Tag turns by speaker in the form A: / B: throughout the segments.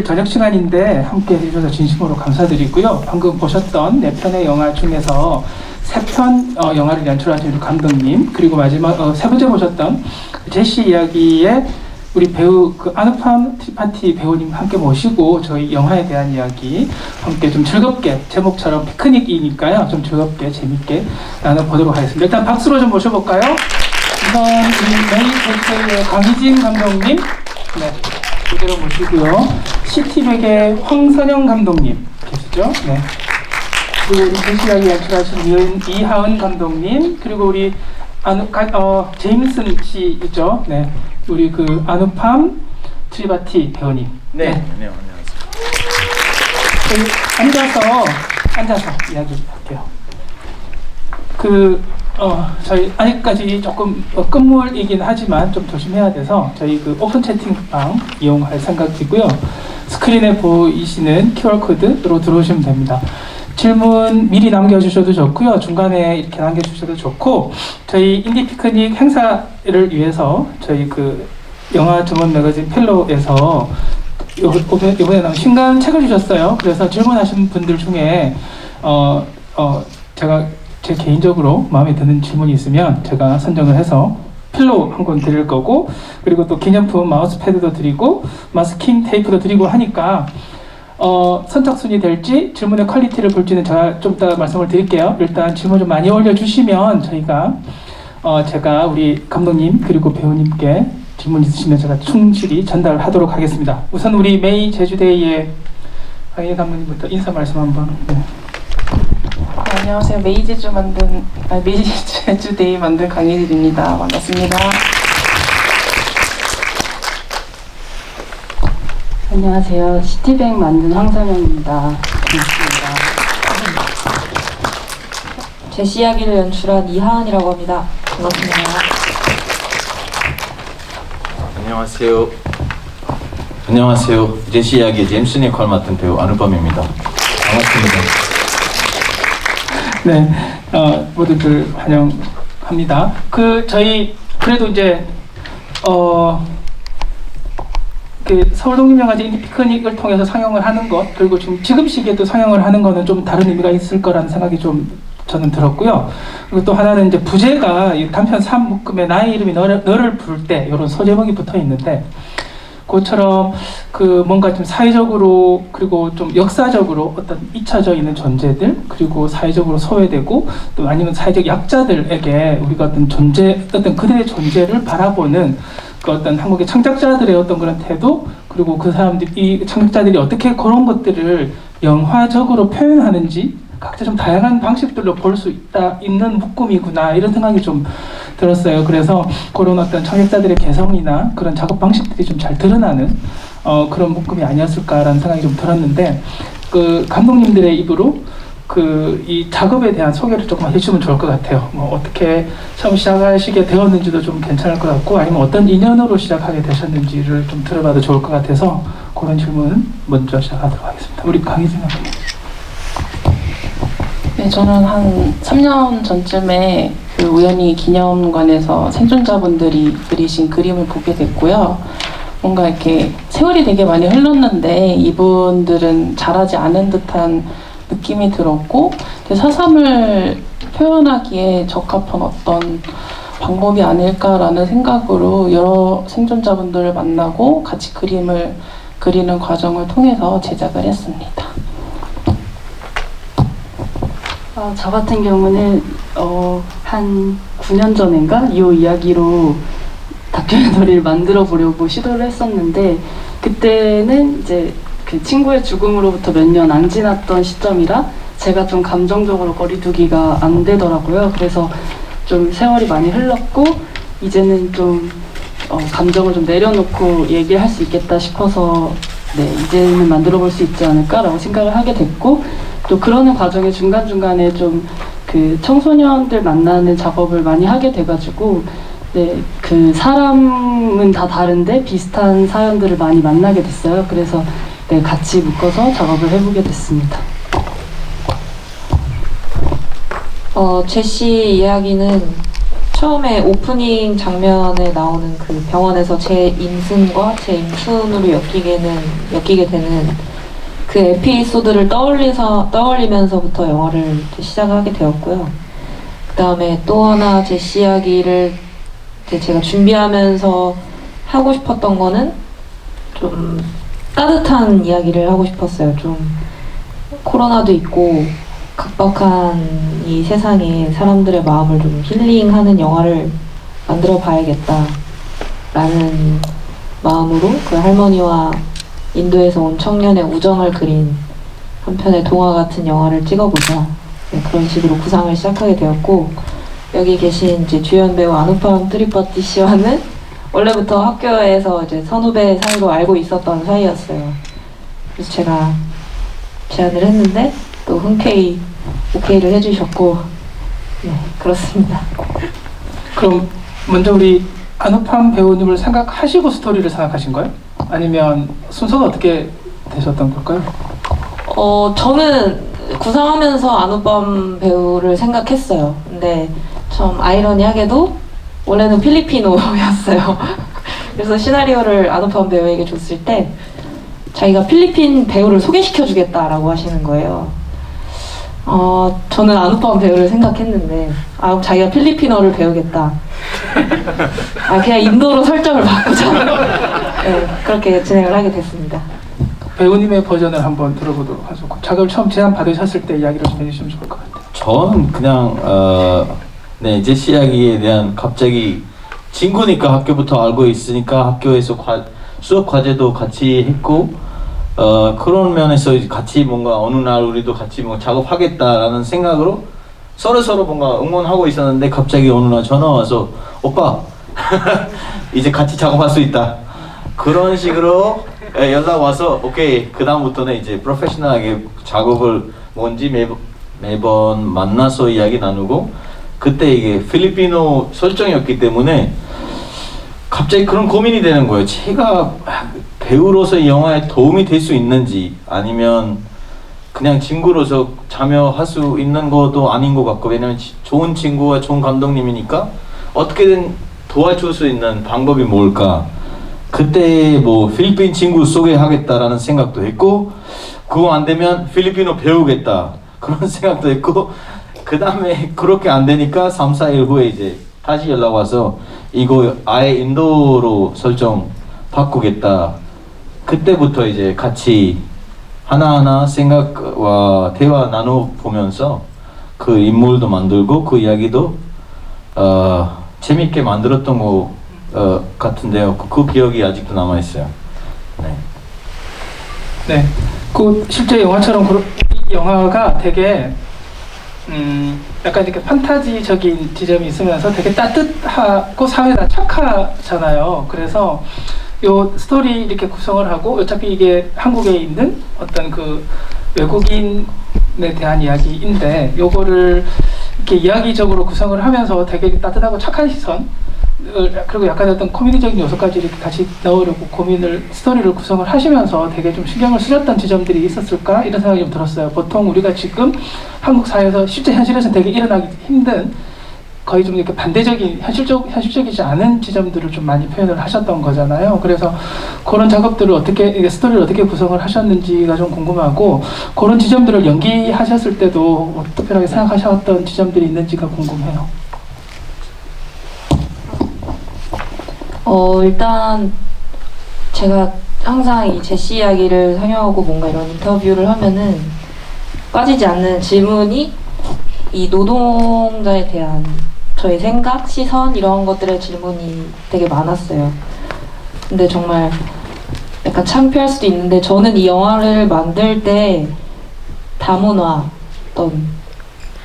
A: 저녁 시간인데 함께 해주셔서 진심으로 감사드리고요. 방금 보셨던 4편의 영화 중에서 3편 영화를 연출하신 우리 감독님, 그리고 마지막 3번째 보셨던 제시 이야기에 우리 배우 아누팜 트리파티 배우님 함께 모시고 저희 영화에 대한 이야기 함께 좀 즐겁게, 제목처럼 피크닉이니까요, 좀 즐겁게 재밌게 나눠보도록 하겠습니다. 일단 박수로 좀 모셔볼까요? 우선 우리 메이 제시의 강희진 감독님, 네, 그대로 모시고요. 시티백의 황선영 감독님 계시죠? 네. 그리고 우리 제시 이야기 연출하신 이하은 감독님, 그리고 우리 제임슨 씨 있죠? 네. 우리 아누팜 트리바티 배우님.
B: 네.
A: 네.
B: 네, 안녕하세요.
A: 앉아서 이야기할게요. 저희 아직까지 조금 끝물이긴 하지만 좀 조심해야 돼서 저희 오픈 채팅방 이용할 생각이고요. 스크린에 보이시는 QR코드로 들어오시면 됩니다. 질문 미리 남겨주셔도 좋고요. 중간에 이렇게 남겨주셔도 좋고, 저희 인디 피크닉 행사를 위해서 저희 영화 전문 매거진 펠로에서 이번에 나온 신간 책을 주셨어요. 그래서 질문하신 분들 중에 제가 제 개인적으로 마음에 드는 질문이 있으면 제가 선정을 해서 필로 한 권 드릴 거고, 그리고 또 기념품 마우스패드도 드리고 마스킹 테이프도 드리고 하니까 선착순이 될지 질문의 퀄리티를 볼지는 제가 좀 이따 말씀을 드릴게요. 일단 질문 좀 많이 올려주시면 제가 우리 감독님 그리고 배우님께 질문 있으시면 제가 충실히 전달하도록 하겠습니다. 우선 우리 메이 제주데이의 강희 감독님부터 인사 말씀 한번. 네.
C: 안녕하세요. 메이 제주데이 만든 강희진입니다. 반갑습니다.
D: 안녕하세요. 시티백 만든 황선영입니다. 반갑습니다.
E: 제시 이야기를 연출한 이하은이라고 합니다. 반갑습니다.
B: 안녕하세요. 제시 이야기 제임스 니콜 맡은 배우 아누팜입니다. 반갑습니다.
A: 네, 모두들 환영합니다. 저희 그래도 이제 서울독립영화제 인디 피크닉을 통해서 상영을 하는 것, 그리고 지금 시기에도 상영을 하는 거는 좀 다른 의미가 있을 거라는 생각이 좀 저는 들었고요. 그리고 또 하나는 이제 부제가 이 단편 3묶음에 나의 이름이 너를 부를 때 이런 소제목이 붙어 있는데, 그것처럼 뭔가 좀 사회적으로 그리고 좀 역사적으로 어떤 잊혀져 있는 존재들, 그리고 사회적으로 소외되고 또 아니면 사회적 약자들에게 우리가 어떤 그들의 존재를 바라보는 어떤 한국의 창작자들의 어떤 그런 태도, 그리고 이 창작자들이 어떻게 그런 것들을 영화적으로 표현하는지 각자 좀 다양한 방식들로 볼 수 있는 묶음이구나, 이런 생각이 좀 들었어요. 그래서 그런 어떤 창작자들의 개성이나 그런 작업 방식들이 좀 잘 드러나는 그런 묶음이 아니었을까라는 생각이 좀 들었는데, 감독님들의 입으로 이 작업에 대한 소개를 조금 해주시면 좋을 것 같아요. 어떻게 처음 시작하시게 되었는지도 좀 괜찮을 것 같고, 아니면 어떤 인연으로 시작하게 되셨는지를 좀 들어봐도 좋을 것 같아서 그런 질문 먼저 시작하도록 하겠습니다. 우리 강희진 감독님.
C: 네, 저는 한 3년 전쯤에 우연히 기념관에서 생존자분들이 그리신 그림을 보게 됐고요. 뭔가 이렇게 세월이 되게 많이 흘렀는데 이분들은 자라지 않은 듯한 느낌이 들었고, 사삼을 표현하기에 적합한 어떤 방법이 아닐까라는 생각으로 여러 생존자분들을 만나고 같이 그림을 그리는 과정을 통해서 제작을 했습니다.
D: 저 같은 경우는 한 9년 전인가 이 이야기로 다큐멘터리를 만들어 보려고 시도를 했었는데, 그때는 이제 친구의 죽음으로부터 몇 년 안 지났던 시점이라 제가 좀 감정적으로 거리두기가 안 되더라고요. 그래서 좀 세월이 많이 흘렀고 이제는 좀 감정을 좀 내려놓고 얘기를 할 수 있겠다 싶어서 이제는 만들어 볼 수 있지 않을까라고 생각을 하게 됐고, 또 그러는 과정에 중간중간에 좀 청소년들 만나는 작업을 많이 하게 돼가지고 사람은 다 다른데 비슷한 사연들을 많이 만나게 됐어요. 그래서 같이 묶어서 작업을 해보게 됐습니다.
E: 제시 이야기는 처음에 오프닝 장면에 나오는 그 병원에서 제 임신과 제 임순으로 엮이게 되는 그 에피소드를 떠올리면서부터 영화를 시작하게 되었고요. 그 다음에 또 하나 제시 이야기를 제가 준비하면서 하고 싶었던 거는 좀 따뜻한 이야기를 하고 싶었어요. 좀 코로나도 있고 각박한 이 세상에 사람들의 마음을 좀 힐링하는 영화를 만들어 봐야겠다 라는 마음으로 그 할머니와 인도에서 온 청년의 우정을 그린 한 편의 동화 같은 영화를 찍어보자, 네, 그런 식으로 구상을 시작하게 되었고, 여기 계신 이제 주연 배우 아누팜 트리파티 씨와는 원래부터 학교에서 이제 선후배 사이로 알고 있었던 사이였어요. 그래서 제가 제안을 했는데 또 흔쾌히 오케이를 해주셨고, 네, 그렇습니다.
A: 그럼 먼저 우리 아누팜 배우님을 생각하시고 스토리를 생각하신 거예요? 아니면 순서가 어떻게 되셨던 걸까요?
E: 저는 구상하면서 아누팜 배우를 생각했어요. 근데 좀 아이러니하게도 원래는 필리핀어였어요. 그래서 시나리오를 아누팜 배우에게 줬을 때 자기가 필리핀 배우를 소개시켜주겠다라고 하시는 거예요. 저는 아누팜 배우를 생각했는데 자기가 필리핀어를 배우겠다. 그냥 인도로 설정을 바꾸자. 네, 그렇게 진행을 하게 됐습니다.
A: 배우님의 버전을 한번 들어보도록 하죠. 작업을 처음 제안 받으셨을 때 이야기를 좀 해주시면 좋을 것 같아요.
B: 저는 그냥 네, 제시 이야기에 대한 갑자기 친구니까 학교부터 알고 있으니까 학교에서 수업 과제도 같이 했고 그런 면에서 같이 뭔가 어느 날 우리도 같이 뭔가 작업하겠다라는 생각으로 서로 뭔가 응원하고 있었는데 갑자기 어느 날 전화 와서 오빠 이제 같이 작업할 수 있다 그런 식으로 연락 와서 오케이 그 다음부터는 이제 프로페셔널하게 작업을 뭔지 매번 만나서 이야기 나누고 그때 이게 필리핀어 설정이었기 때문에 갑자기 그런 고민이 되는 거예요. 제가 배우로서 이 영화에 도움이 될 수 있는지 아니면 그냥 친구로서 참여할 수 있는 것도 아닌 것 같고, 왜냐면 좋은 친구와 좋은 감독님이니까 어떻게든 도와줄 수 있는 방법이 뭘까. 그때 뭐 필리핀 친구 소개하겠다라는 생각도 했고, 그거 안 되면 필리핀어 배우겠다 그런 생각도 했고, 그 다음에 그렇게 안 되니까 3, 4일 후에 이제 다시 연락 와서 이거 아예 인도로 설정 바꾸겠다. 그때부터 이제 같이 하나하나 생각과 대화 나눠보면서 그 인물도 만들고 그 이야기도 재밌게 만들었던 거 같은데요. 그 기억이 아직도 남아있어요. 네.
A: 네, 그 실제 영화처럼 이 영화가 되게 약간 이렇게 판타지적인 지점이 있으면서 되게 따뜻하고 사회가 착하잖아요. 그래서 요 스토리 이렇게 구성을 하고 어차피 이게 한국에 있는 어떤 그 외국인에 대한 이야기인데 요거를 이렇게 이야기적으로 구성을 하면서 되게 따뜻하고 착한 시선 그리고 약간 어떤 코미디적인 요소까지 이렇게 같이 넣으려고 스토리를 구성을 하시면서 되게 좀 신경을 쓰셨던 지점들이 있었을까 이런 생각이 좀 들었어요. 보통 우리가 지금 한국 사회에서 실제 현실에서는 되게 일어나기 힘든 거의 좀 이렇게 반대적인 현실적이지 않은 지점들을 좀 많이 표현을 하셨던 거잖아요. 그래서 그런 작업들을 어떻게 스토리를 어떻게 구성을 하셨는지가 좀 궁금하고 그런 지점들을 연기하셨을 때도 특별하게 생각하셨던 지점들이 있는지가 궁금해요.
E: 일단 제가 항상 이 제시 이야기를 상영하고 뭔가 이런 인터뷰를 하면은 빠지지 않는 질문이 이 노동자에 대한 저의 생각, 시선 이런 것들의 질문이 되게 많았어요. 근데 정말 약간 창피할 수도 있는데 저는 이 영화를 만들 때 다문화, 어떤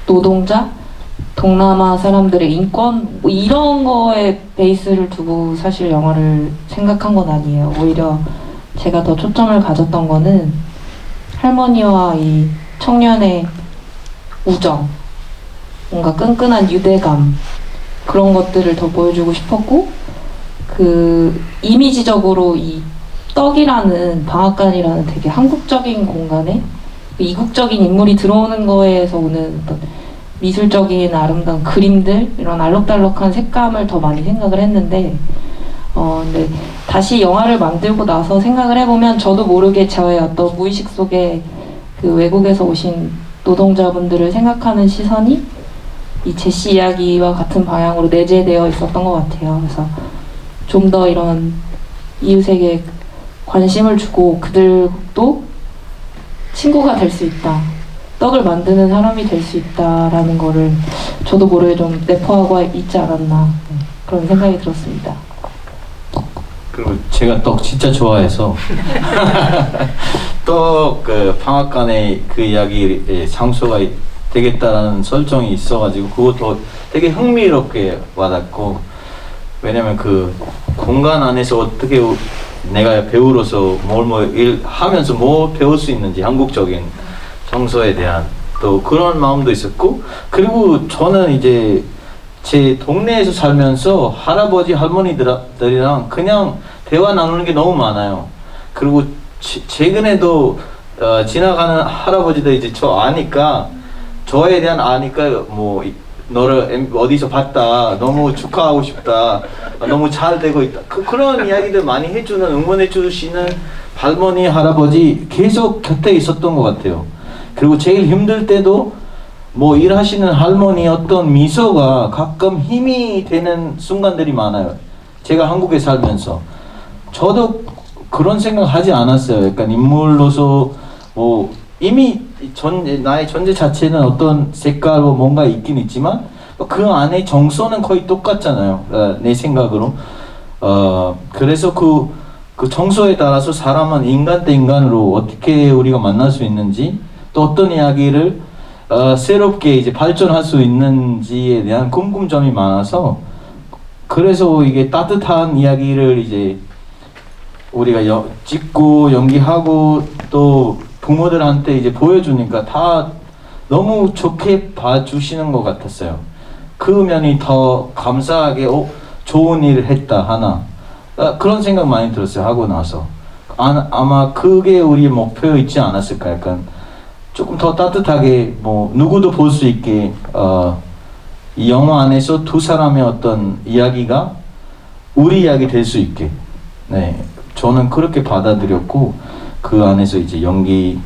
E: 노동자, 동남아 사람들의 인권 뭐 이런 거에 베이스를 두고 사실 영화를 생각한 건 아니에요. 오히려 제가 더 초점을 가졌던 거는 할머니와 이 청년의 우정, 뭔가 끈끈한 유대감 그런 것들을 더 보여주고 싶었고, 그 이미지적으로 이 떡이라는 방앗간이라는 되게 한국적인 공간에 이국적인 인물이 들어오는 거에서 오는 어떤 미술적인 아름다운 그림들, 이런 알록달록한 색감을 더 많이 생각을 했는데, 근데 다시 영화를 만들고 나서 생각을 해보면 저도 모르게 저의 어떤 무의식 속에 그 외국에서 오신 노동자분들을 생각하는 시선이 이 제시 이야기와 같은 방향으로 내재되어 있었던 것 같아요. 그래서 좀 더 이런 이웃에게 관심을 주고 그들도 친구가 될 수 있다, 떡을 만드는 사람이 될 수 있다라는 거를 저도 모르게 좀 내포하고 있지 않았나, 그런 생각이 들었습니다.
B: 그리고 제가 떡 진짜 좋아해서 떡 그 방앗간에 그 이야기 장소가 되겠다라는 설정이 있어가지고 그것도 되게 흥미롭게 와닿고, 왜냐면 그 공간 안에서 어떻게 내가 배우로서 뭘 일하면서 뭐 배울 수 있는지, 한국적인 정서에 대한 또 그런 마음도 있었고, 그리고 저는 이제 제 동네에서 살면서 할아버지 할머니들이랑 그냥 대화 나누는 게 너무 많아요. 그리고 최근에도 지나가는 할아버지들 이제 저 아니까, 저에 대한 아니까 뭐 너를 어디서 봤다, 너무 축하하고 싶다, 너무 잘 되고 있다, 그런 이야기들 많이 해주는, 응원해 주시는 할머니 할아버지 계속 곁에 있었던 것 같아요. 그리고 제일 힘들 때도 뭐 일하시는 할머니 어떤 미소가 가끔 힘이 되는 순간들이 많아요. 제가 한국에 살면서 저도 그런 생각 하지 않았어요. 약간 인물로서 뭐 이미 나의 존재 자체는 어떤 색깔 뭐 뭔가 있긴 있지만 그 안에 정서는 거의 똑같잖아요. 내 생각으로. 그래서 그 정서에 따라서 사람은 인간 대 인간으로 어떻게 우리가 만날 수 있는지, 또 어떤 이야기를 새롭게 이제 발전할 수 있는지에 대한 궁금점이 많아서, 그래서 이게 따뜻한 이야기를 이제 우리가 찍고 연기하고 또 부모들한테 이제 보여주니까 다 너무 좋게 봐주시는 것 같았어요. 그 면이 더 감사하게 좋은 일을 했다 하나, 그런 생각 많이 들었어요. 하고 나서 아마 그게 우리의 목표였지 않았을까. 약간 조금 더 따뜻하게 뭐 누구도 볼 수 있게 이 영화 안에서 두 사람의 어떤 이야기가 우리 이야기 될 수 있게, 네, 저는 그렇게 받아들였고, 그 안에서 이제 연기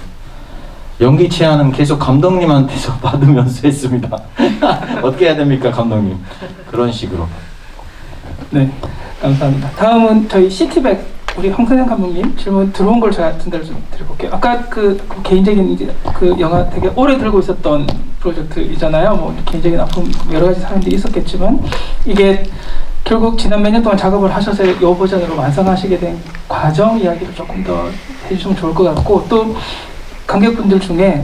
B: 제안은 계속 감독님한테서 받으면서 했습니다. 어떻게 해야 됩니까, 감독님? 그런 식으로.
A: 네, 감사합니다. 다음은 저희 시티백 우리 황선영 감독님 질문 들어온 걸 제가 전달 좀 드려볼게요. 아까 그 개인적인 이제 그 영화 되게 오래 들고 있었던 프로젝트이잖아요. 뭐 개인적인 아픔 여러 가지 사람들이 있었겠지만, 이게 결국 지난 몇 년 동안 작업을 하셔서 이 버전으로 완성하시게 된 과정 이야기를 조금 더 해주시면 좋을 것 같고, 또 관객분들 중에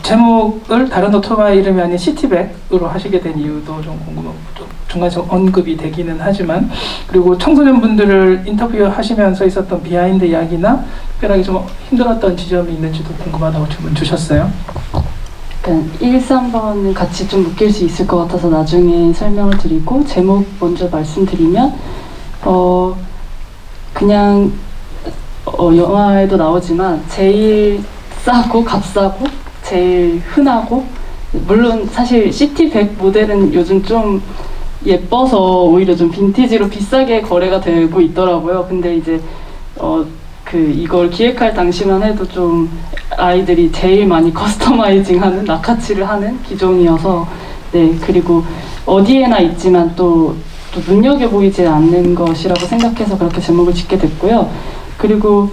A: 제목을 다른 오토바이 이름이 아닌 시티백으로 하시게 된 이유도 좀 궁금하고, 좀 중간에 좀 언급이 되기는 하지만, 그리고 청소년분들을 인터뷰하시면서 있었던 비하인드 이야기나 특별하게 좀 힘들었던 지점이 있는지도 궁금하다고 질문 주셨어요.
D: 약간 1, 3번은 같이 좀 묶일 수 있을 것 같아서 나중에 설명을 드리고, 제목 먼저 말씀드리면 그냥 영화에도 나오지만 제일 싸고 값싸고 제일 흔하고, 물론 사실 시티100 모델은 요즘 좀 예뻐서 오히려 좀 빈티지로 비싸게 거래가 되고 있더라고요. 근데 이제 이걸 기획할 당시만 해도 좀 아이들이 제일 많이 커스터마이징하는, 낚아치를 하는 기종이어서, 네, 그리고 어디에나 있지만 또 눈여겨 보이지 않는 것이라고 생각해서 그렇게 제목을 짓게 됐고요. 그리고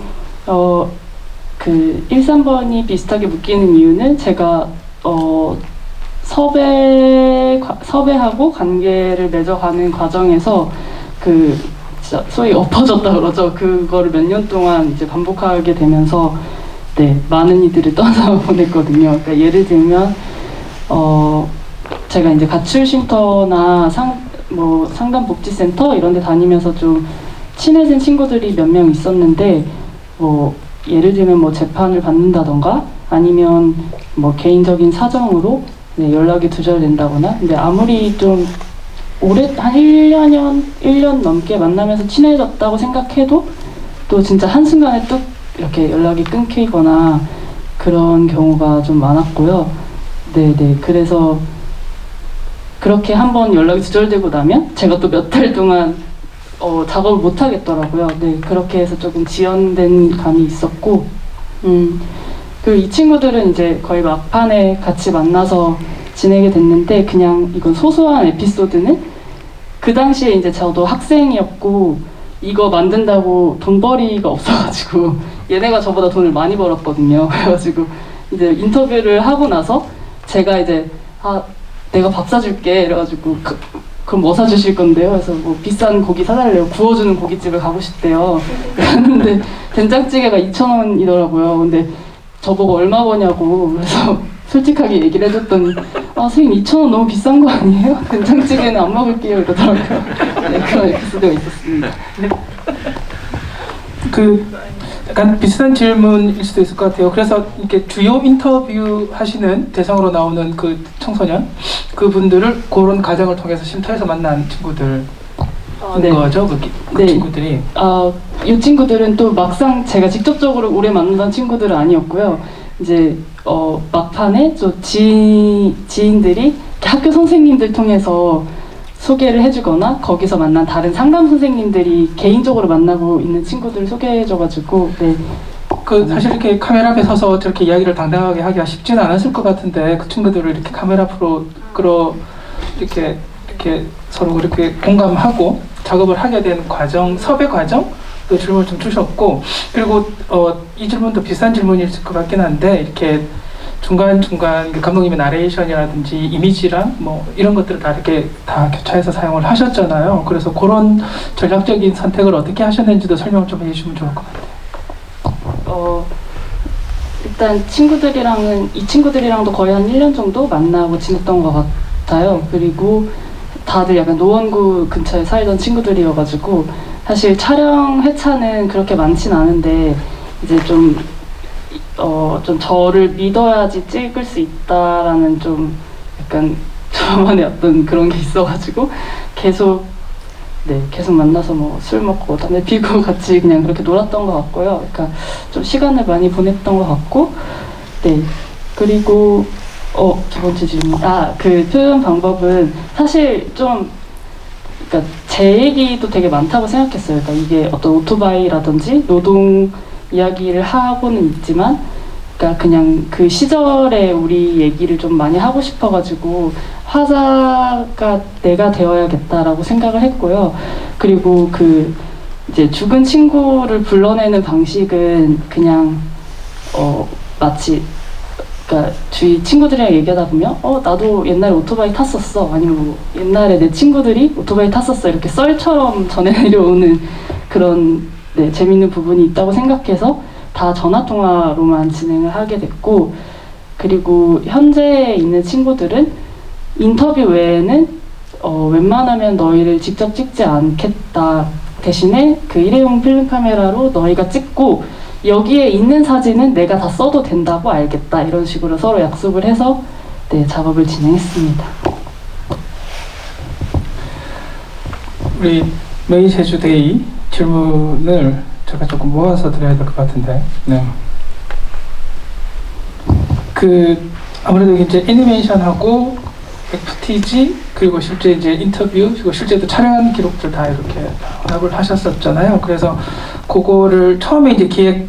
D: 1, 3번이 비슷하게 묶이는 이유는 제가 섭외하고 관계를 맺어가는 과정에서 소위 엎어졌다 그러죠. 그거를 몇 년 동안 이제 반복하게 되면서, 네, 많은 이들을 떠나보냈거든요. 그러니까 예를 들면 제가 이제 가출 쉼터나 상담복지센터 이런 데 다니면서 좀 친해진 친구들이 몇 명 있었는데, 예를 들면 재판을 받는다던가 아니면 개인적인 사정으로, 네, 연락이 두절된다거나, 근데 아무리 좀 오래 한 1년 넘게 만나면서 친해졌다고 생각해도 또 진짜 한순간에 뚝 이렇게 연락이 끊기거나 그런 경우가 좀 많았고요. 네네. 그래서 그렇게 한번 연락이 두절되고 나면 제가 또 몇 달 동안 작업을 못 하겠더라고요. 네, 그렇게 해서 조금 지연된 감이 있었고, 그리고 이 친구들은 이제 거의 막판에 같이 만나서 지내게 됐는데, 그냥 이건 소소한 에피소드는 그 당시에 이제 저도 학생이었고 이거 만든다고 돈벌이가 없어가지고 얘네가 저보다 돈을 많이 벌었거든요. 그래가지고 이제 인터뷰를 하고 나서 제가 이제 내가 밥 사줄게 이래가지고 그럼 뭐 사주실 건데요? 그래서 뭐 비싼 고기 사달래요. 구워주는 고깃집을 가고 싶대요. 그랬는데 된장찌개가 2,000원이더라고요. 근데 저보고 얼마 버냐고, 그래서 솔직하게 얘기를 해줬더니 선생님 2,000원 너무 비싼 거 아니에요? 된장찌개는 안 먹을게요 이러더라고요. 네, 그런 에피소드가 있었습니다.
A: 약간 비슷한 질문일 수도 있을 것 같아요. 그래서 이렇게 주요 인터뷰 하시는 대상으로 나오는 그 청소년, 그분들을 그런 과정을 통해서 쉼터에서 만난 친구들
D: 네.
A: 거죠? 그
D: 네.
A: 친구들이.
D: 이 친구들은 또 막상 제가 직접적으로 오래 만난 친구들은 아니었고요. 이제 막판에 지인들이 학교 선생님들 통해서 소개를 해주거나 거기서 만난 다른 상담 선생님들이 개인적으로 만나고 있는 친구들을 소개해줘가지고, 네.
A: 사실 이렇게 카메라 앞에 서서 저렇게 이야기를 당당하게 하기가 쉽지는 않았을 것 같은데, 그 친구들을 이렇게 카메라 앞으로 이렇게 서로 그렇게 공감하고 작업을 하게 된 과정, 섭외 과정 또 질문을 좀 주셨고, 그리고 이 질문도 비슷한 질문일 것 같긴 한데, 이렇게 중간중간 감독님의 나레이션이라든지 이미지랑 뭐 이런 것들을 다 이렇게 다 교차해서 사용을 하셨잖아요. 그래서 그런 전략적인 선택을 어떻게 하셨는지도 설명을 좀 해주시면 좋을 것 같아요.
D: 일단 이 친구들이랑도 거의 한 1년 정도 만나고 지냈던 것 같아요. 그리고 다들 약간 노원구 근처에 살던 친구들이어가지고 사실 촬영 회차는 그렇게 많진 않은데 이제 좀 저를 믿어야지 찍을 수 있다라는 좀 약간 저만의 어떤 그런 게 있어가지고 계속 만나서 뭐 술 먹고 담배 피고 같이 그냥 그렇게 놀았던 것 같고요. 그러니까 좀 시간을 많이 보냈던 것 같고, 네. 그리고 두 번째 질문. 그 표현 방법은 사실 좀, 그러니까 제 얘기도 되게 많다고 생각했어요. 그러니까 이게 어떤 오토바이라든지 노동 이야기를 하고는 있지만, 그러니까 그냥 그 시절에 우리 얘기를 좀 많이 하고 싶어가지고 화자가 내가 되어야겠다라고 생각을 했고요. 그리고 이제 죽은 친구를 불러내는 방식은 그냥 마치, 그러니까 주위 친구들이랑 얘기하다 보면 나도 옛날에 오토바이 탔었어, 아니면 뭐 옛날에 내 친구들이 오토바이 탔었어, 이렇게 썰처럼 전해 내려오는 그런 재밌는 부분이 있다고 생각해서 다 전화통화로만 진행을 하게 됐고, 그리고 현재 있는 친구들은 인터뷰 외에는 웬만하면 너희를 직접 찍지 않겠다, 대신에 그 일회용 필름 카메라로 너희가 찍고 여기에 있는 사진은 내가 다 써도 된다고 알겠다, 이런 식으로 서로 약속을 해서 작업을 진행했습니다.
A: 우리 메이 제주데이 질문을 제가 조금 모아서 드려야 될 것 같은데, 네. 아무래도 이제 애니메이션하고 FTG 그리고 실제 이제 인터뷰 그리고 실제도 촬영한 기록들 다 이렇게 혼합을 하셨었잖아요. 그래서 그거를 처음에 이제 기획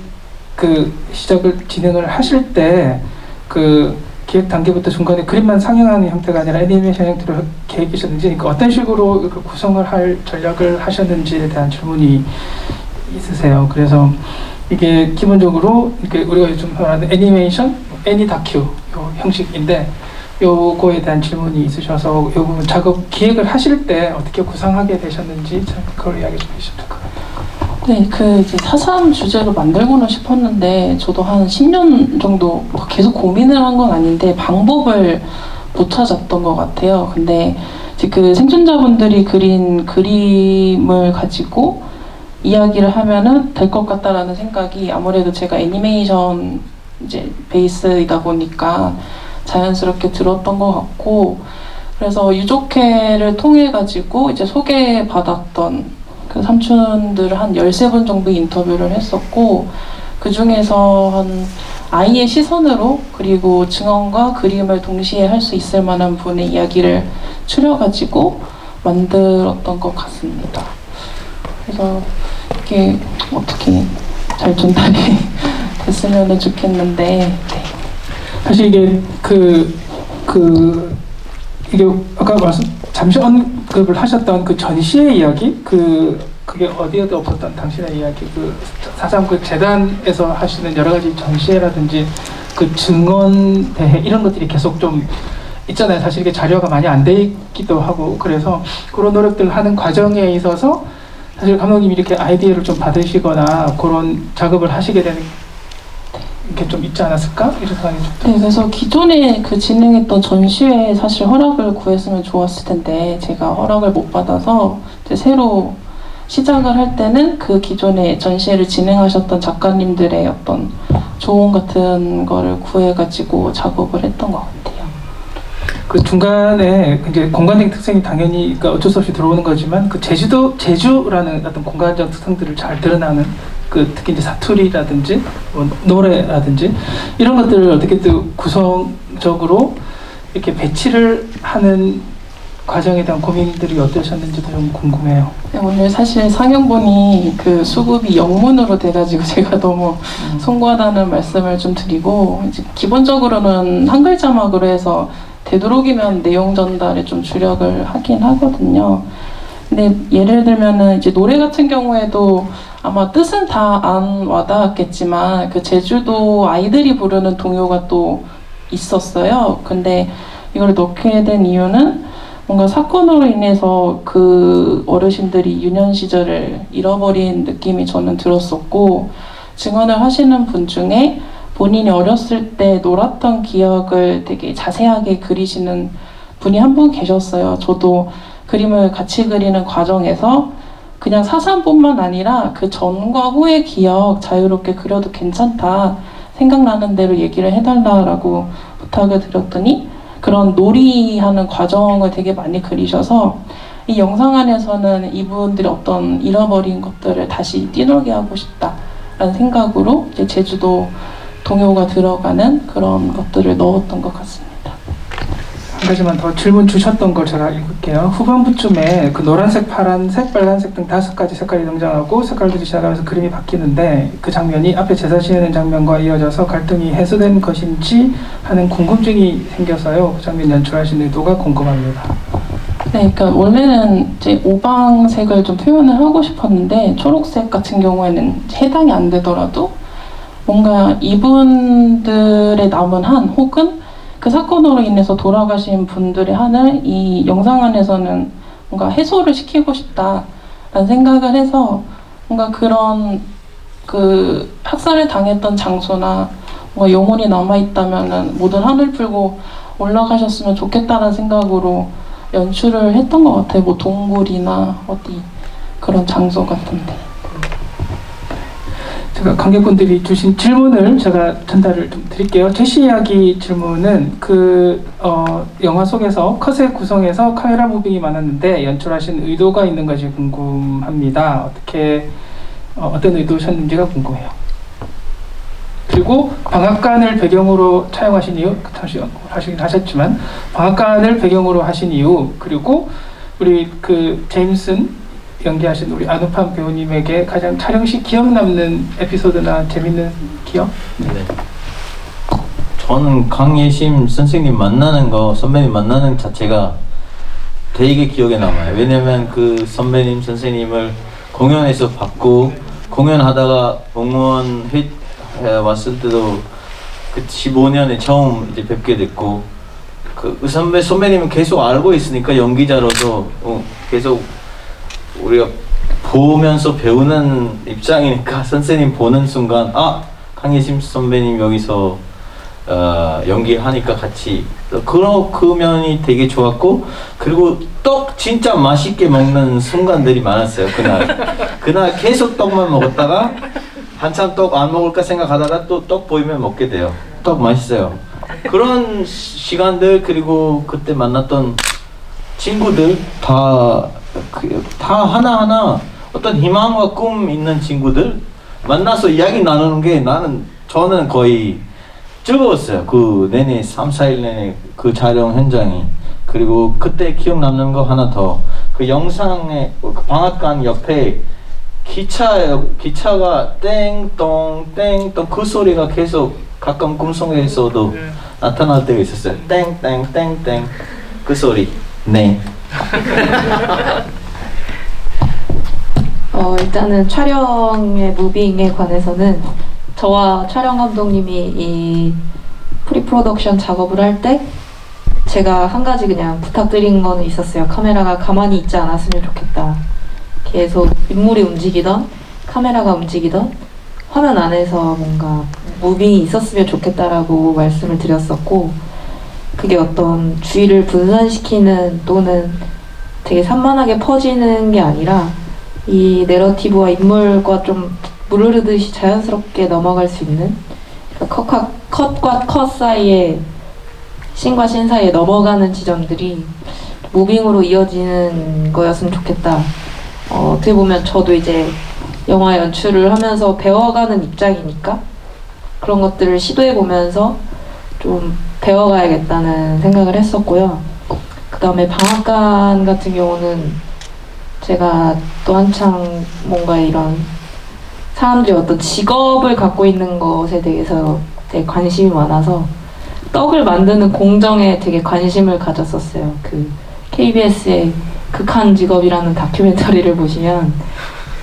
A: 시작을 진행을 하실 때 기획 단계부터 중간에 그림만 상영하는 형태가 아니라 애니메이션 형태로 계획이셨는지, 그러니까 어떤 식으로 구성을 할 전략을 하셨는지에 대한 질문이 있으세요. 그래서 이게 기본적으로 우리가 요즘 말하는 애니메이션, 애니다큐 요 형식인데, 요거에 대한 질문이 있으셔서 요 부분 작업 기획을 하실 때 어떻게 구상하게 되셨는지 그걸 이야기 좀 해주시면 될 것 같아요.
C: 네, 이제 4.3 주제로 만들고는 싶었는데 저도 한 10년 정도 계속 고민을 한 건 아닌데 방법을 못 찾았던 것 같아요. 근데 이제 그 생존자분들이 그린 그림을 가지고 이야기를 하면은 될 것 같다라는 생각이, 아무래도 제가 애니메이션 이제 베이스이다 보니까 자연스럽게 들었던 것 같고, 그래서 유족회를 통해 가지고 이제 소개받았던 그 삼촌들 한 13분 정도 인터뷰를 했었고, 그 중에서 한 아이의 시선으로 그리고 증언과 그림을 동시에 할 수 있을 만한 분의 이야기를 추려가지고 만들었던 것 같습니다. 그래서 이게 어떻게 잘 전달이 됐으면 좋겠는데 네.
A: 사실 이게 이게 아까 잠시 언급을 하셨던 그 전시의 이야기, 그게 어디에도 없었던 당신의 이야기, 사상 재단에서 하시는 여러 가지 전시회라든지 그 증언 대회 이런 것들이 계속 좀 있잖아요. 사실 이게 자료가 많이 안 돼 있기도 하고, 그래서 그런 노력들을 하는 과정에 있어서 사실 감독님이 이렇게 아이디어를 좀 받으시거나 그런 작업을 하시게 되는 게 좀 있지 않았을까? 이런 생각이 좀.
C: 네, 그래서 기존에 그 진행했던 전시회에 사실 허락을 구했으면 좋았을 텐데 제가 허락을 못 받아서 이제 새로 시작을 할 때는 그 기존에 전시회를 진행하셨던 작가님들의 어떤 조언 같은 거를 구해가지고 작업을 했던 것 같아요.
A: 그 중간에 이제 공간적인 특성이 당연히 그러니까 어쩔 수 없이 들어오는 거지만 그 제주라는 어떤 공간적 특성들을 잘 드러나는 특히 이제 사투리라든지 뭐 노래라든지 이런 것들을 어떻게 또 구성적으로 이렇게 배치를 하는 과정에 대한 고민들이 어떠셨는지도 좀 궁금해요.
C: 네, 오늘 사실 상영본이 그 수급이 영문으로 돼가지고 제가 너무 송구하다는 말씀을 좀 드리고 이제 기본적으로는 한글 자막으로 해서 되도록이면 내용 전달에 좀 주력을 하긴 하거든요. 근데 예를 들면은 이제 노래 같은 경우에도 아마 뜻은 다 안 와닿았겠지만 그 제주도 아이들이 부르는 동요가 또 있었어요. 근데 이걸 넣게 된 이유는 뭔가 사건으로 인해서 그 어르신들이 유년 시절을 잃어버린 느낌이 저는 들었었고, 증언을 하시는 분 중에 본인이 어렸을 때 놀았던 기억을 되게 자세하게 그리시는 분이 한 분 계셨어요. 저도 그림을 같이 그리는 과정에서 그냥 사산뿐만 아니라 그 전과 후의 기억 자유롭게 그려도 괜찮다, 생각나는 대로 얘기를 해달라고 부탁을 드렸더니 그런 놀이하는 과정을 되게 많이 그리셔서 이 영상 안에서는 이분들이 어떤 잃어버린 것들을 다시 뛰놀게 하고 싶다라는 생각으로 이제 제주도 동요가 들어가는 그런 것들을 넣었던 것 같습니다.
A: 한 가지만 더 질문 주셨던 걸 제가 읽을게요. 후반부쯤에 그 노란색, 파란색, 빨간색 등 5가지 색깔이 등장하고 색깔들이 시작하면서 그림이 바뀌는데 그 장면이 앞에 제사 지내는 장면과 이어져서 갈등이 해소된 것인지 하는 궁금증이 생겨서요. 그 장면 연출하신 의도가 궁금합니다.
C: 네, 그러니까 원래는 이제 오방색을 좀 표현을 하고 싶었는데 초록색 같은 경우에는 해당이 안 되더라도 뭔가 이분들의 남은 한 혹은 그 사건으로 인해서 돌아가신 분들의 한을 이 영상 안에서는 뭔가 해소를 시키고 싶다라는 생각을 해서 뭔가 그런 그 학살을 당했던 장소나 뭔가 영혼이 남아있다면은 모든 한을 풀고 올라가셨으면 좋겠다는 생각으로 연출을 했던 것 같아요. 뭐 동굴이나 어디 그런 장소 같은데.
A: 제가 관객분들이 주신 질문을 제가 전달을 좀 드릴게요. 제시 이야기 질문은 영화 속에서 컷의 구성에서 카메라 무빙이 많았는데 연출하신 의도가 있는 것이 궁금합니다. 어떤 의도셨는지가 궁금해요. 그리고 방앗간을 배경으로 촬영하신 이유, 잠시 하시긴 하셨지만 방앗간을 배경으로 하신 이유, 그리고 우리 제임슨 연기하신 우리 안우판 배우님에게 가장 촬영 시 기억 남는 에피소드나 재밌는 기억?
B: 네. 저는 강예심 선생님 만나는 거, 선배님 만나는 자체가 되게 기억에 남아요. 왜냐면 그 선배님, 선생님을 공연에서 봤고, 공연하다가 공무원 왔을 때도 그 15년에 처음 이제 뵙게 됐고, 그 선배님은 계속 알고 있으니까 연기자로서 계속 우리가 보면서 배우는 입장이니까 선생님 보는 순간 강예심 선배님 여기서 연기하니까 같이 그 면이 되게 좋았고, 그리고 떡 진짜 맛있게 먹는 순간들이 많았어요. 그날 계속 떡만 먹었다가 한참 떡 안 먹을까 생각하다가 또 떡 보이면 먹게 돼요. 떡 맛있어요. 그런 시간들, 그리고 그때 만났던 친구들 다 하나하나 어떤 희망과 꿈 있는 친구들 만나서 이야기 나누는 게 저는 거의 즐거웠어요. 그 내내 3, 4일 내내 그 촬영 현장이. 그리고 그때 기억 남는 거 하나 더. 그 영상에 그 방앗간 옆에 기차가 땡똥 땡똥 그 소리가 계속 가끔 꿈속에서도 나타날 때가 있었어요. 땡땡땡땡 그 소리. 네.
E: 일단은 촬영의 무빙에 관해서는 저와 촬영 감독님이 이 프리프로덕션 작업을 할 때 제가 한 가지 그냥 부탁드린 거는 있었어요. 카메라가 가만히 있지 않았으면 좋겠다. 계속 인물이 움직이던 카메라가 움직이던 화면 안에서 뭔가 무빙이 있었으면 좋겠다라고 말씀을 드렸었고, 그게 어떤 주의를 분산시키는 또는 되게 산만하게 퍼지는 게 아니라 이 내러티브와 인물과 좀 물 흐르듯이 자연스럽게 넘어갈 수 있는, 그러니까 컷과 컷 사이에 씬과 씬 사이에 넘어가는 지점들이 무빙으로 이어지는 거였으면 좋겠다. 어떻게 보면 저도 이제 영화 연출을 하면서 배워가는 입장이니까 그런 것들을 시도해보면서 좀 배워가야겠다는 생각을 했었고요. 그 다음에 방앗간 같은 경우는 제가 또 한창 뭔가 이런 사람들이 어떤 직업을 갖고 있는 것에 대해서 되게 관심이 많아서 떡을 만드는 공정에 되게 관심을 가졌었어요. 그 KBS의 극한 직업이라는 다큐멘터리를 보시면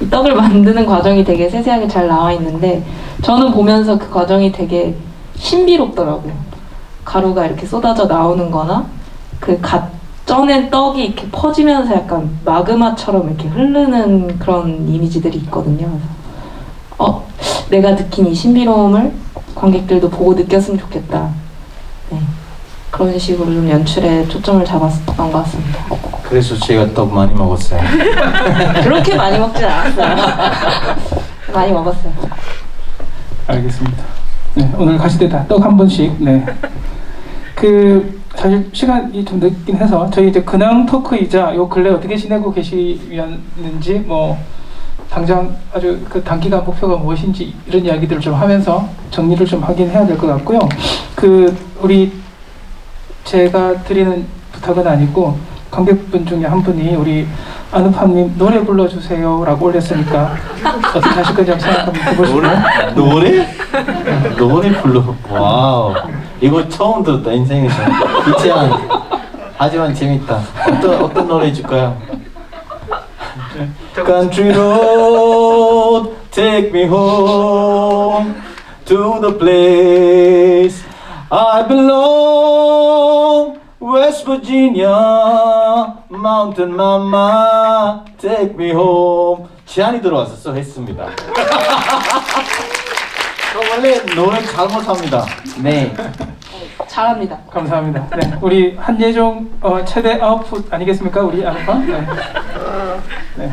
E: 이 떡을 만드는 과정이 되게 세세하게 잘 나와 있는데 저는 보면서 그 과정이 되게 신비롭더라고요. 가루가 이렇게 쏟아져 나오는 거나 그 갓 쪄낸 떡이 이렇게 퍼지면서 약간 마그마처럼 이렇게 흐르는 그런 이미지들이 있거든요. 그래서 내가 느낀 이 신비로움을 관객들도 보고 느꼈으면 좋겠다. 네. 그런 식으로 좀 연출에 초점을 잡았던 것 같습니다.
B: 그래서 제가 떡 많이 먹었어요.
E: 그렇게 많이 먹진 않았어요. 많이 먹었어요.
A: 알겠습니다. 네, 오늘 가실 때 다 떡 한 번씩. 네. 사실 시간이 좀 늦긴 해서 저희 이제 근황 토크이자 요 근래 어떻게 지내고 계시는지 뭐 당장 아주 그 단기간 목표가 무엇인지 이런 이야기들을 좀 하면서 정리를 좀 하긴 해야 될 것 같고요. 제가 드리는 부탁은 아니고 관객분 중에 한 분이 우리 아누팜님 노래 불러주세요라고 올렸으니까 어떻게 하실 건지 한번 생각 한번 해보실까요?
B: 노래 불러. 와우. 이거 처음 들었다 인생에서. 유치한 하지만 재밌다. 어떤 노래 해줄까요? Country road, take me home to the place I belong. West Virginia, Mountain Mama, take me home. 지한이 들어왔었어 했습니다. 원래 노래 잘 못합니다. 네.
E: 잘합니다.
A: 감사합니다. 네, 우리 한예종 최대 아웃풋 아니겠습니까, 우리 아누파? 네. 네.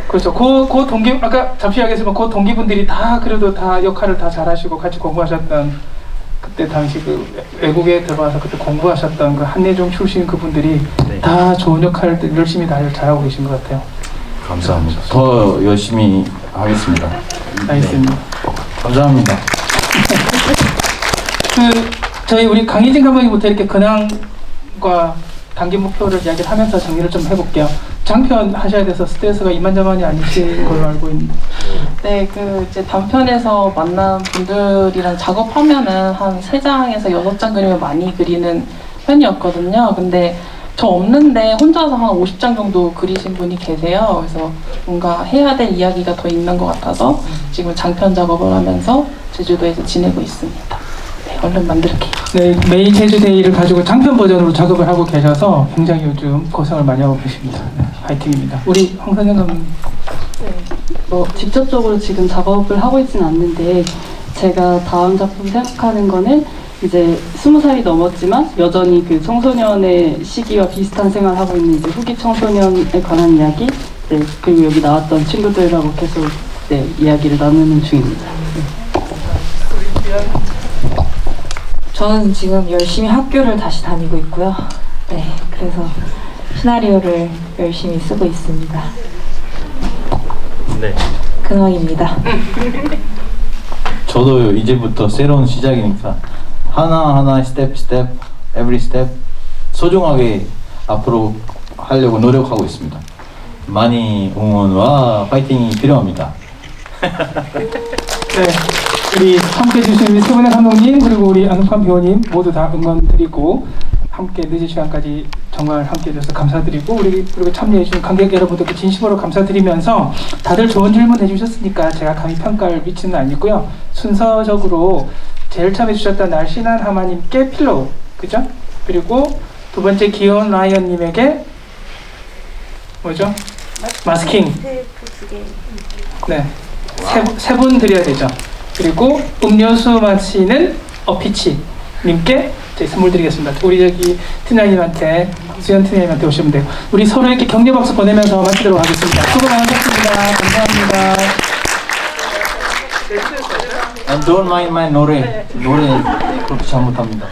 A: 그렇죠. 그 동기 아까 잠시 이야기했지만 그 동기분들이 다 그래도 다 역할을 다 잘하시고 같이 공부하셨던 그때 당시 그 외국에 들어와서 그때 공부하셨던 그 한예종 출신 그분들이
B: 네.
A: 다 좋은 역할을 열심히 다 잘하고 계신 것 같아요.
B: 감사합니다. 더 열심히 하겠습니다.
A: 알겠습니다.
B: 네. 감사합니다.
A: 저희 우리 강희진 감독님부터 이렇게 근황과 단기 목표를 이야기를 하면서 정리를 좀 해볼게요. 장편 하셔야 돼서 스트레스가 이만저만이 아니신 걸로 알고 있는데.
C: 네, 이제 단편에서 만난 분들이랑 작업하면은 한 3장에서 6장 그림을 많이 그리는 편이었거든요. 근데 저 없는데 혼자서 한 50장 정도 그리신 분이 계세요. 그래서 뭔가 해야 될 이야기가 더 있는 것 같아서 지금 장편 작업을 하면서 제주도에서 지내고 있습니다. 네, 얼른 만들게요.
A: 네, 메이 제주데이를 가지고 장편 버전으로 작업을 하고 계셔서 굉장히 요즘 고생을 많이 하고 계십니다. 네, 화이팅입니다. 우리 황선영 감독님.
D: 직접적으로 지금 작업을 하고 있지는 않는데 제가 다음 작품 생각하는 거는 이제 20살이 넘었지만 여전히 그 청소년의 시기와 비슷한 생활을 하고 있는 이제 후기 청소년에 관한 이야기, 네, 그리고 여기 나왔던 친구들하고 계속 이야기를 나누는 중입니다.
E: 저는 지금 열심히 학교를 다시 다니고 있고요. 네, 그래서 시나리오를 열심히 쓰고 있습니다.
B: 네.
E: 근황입니다.
B: 저도 이제부터 새로운 시작이니까 하나하나 스텝 every step 소중하게 앞으로 하려고 노력하고 있습니다. 많이 응원과 파이팅이 필요합니다.
A: 네, 우리 함께 해주신 우리 세 분의 감독님 그리고 우리 안욱환 배우님 모두 다 응원 드리고 함께 늦은 시간까지 정말 함께 해주셔서 감사드리고 그리고 참여해주신 관객 여러분들께 진심으로 감사드리면서 다들 좋은 질문 해주셨으니까 제가 감히 평가를 미치는 아니고요. 순서적으로 제일 처음 해주셨던 날씬한 하마님께 필로우, 그죠? 그리고 두 번째 귀여운 라이언님에게 뭐죠? 마스킹. 네, 세 분 드려야 되죠. 그리고 음료수 마시는 어피치 님께 저희 선물 드리겠습니다. 우리 저기 팀장님한테 수현 팀장님한테 오시면 돼요. 우리 서로에게 격려 박수 보내면서 마치도록 하겠습니다. 수고 많으셨습니다. 감사합니다.
B: And don't mind my 노래 그렇게 잘못합니다.